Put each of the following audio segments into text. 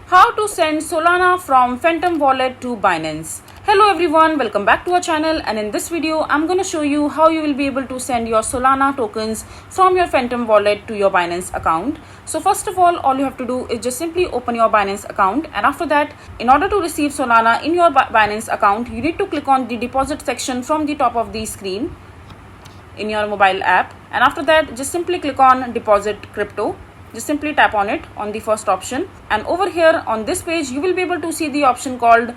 How to send Solana from Phantom wallet to Binance. Hello everyone, welcome back to our channel, and in this video I'm going to show you how you will be able to send your Solana tokens from your Phantom wallet to your Binance account. So first of all you have to do is just simply open your Binance account, and after that, in order to receive Solana in your Binance account, you need to click on the deposit section from the top of the screen in your mobile app, and after that just simply click on deposit crypto. Just simply tap on it on the first option, and over here on this page you will be able to see the option called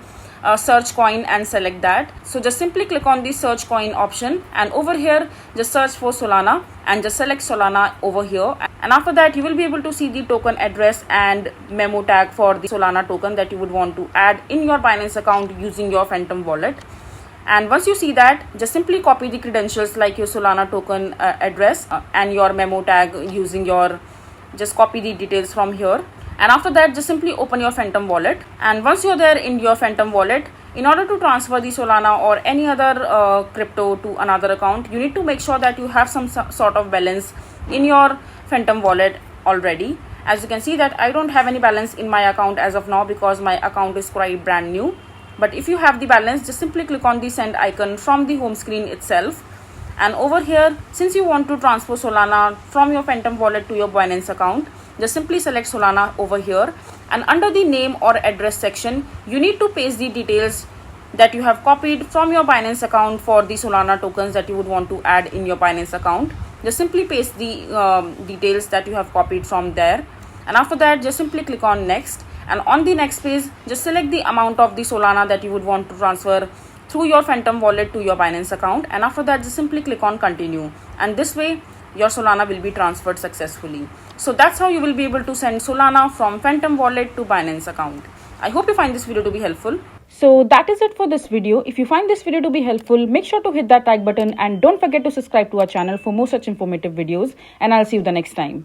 search coin and select that. So just simply click on the search coin option, and over here just search for Solana and just select Solana over here, and after that you will be able to see the token address and memo tag for the Solana token that you would want to add in your Binance account using your Phantom wallet. And once you see that, just simply copy the credentials like your Solana token address and your memo tag using your, just copy the details from here, and after that just simply open your Phantom wallet. And once you're there in your Phantom wallet, in order to transfer the Solana or any other crypto to another account, you need to make sure that you have some sort of balance in your Phantom wallet already. As you can see that I don't have any balance in my account as of now because my account is quite brand new. But if you have the balance, just simply click on the send icon from the home screen itself. And over here, since you want to transfer Solana from your Phantom wallet to your Binance account, just simply select Solana over here, and under the name or address section, you need to paste the details that you have copied from your Binance account for the Solana tokens that you would want to add in your Binance account. Just simply paste the details that you have copied from there, and after that just simply click on next, and on the next page just select the amount of the Solana that you would want to transfer through your Phantom wallet to your Binance account, and after that just simply click on continue, and this way your Solana will be transferred successfully. So that's how you will be able to send Solana from Phantom wallet to Binance account. I hope you find this video to be helpful. So that is it for this video. If you find this video to be helpful, make sure to hit that like button and don't forget to subscribe to our channel for more such informative videos, and I'll see you the next time.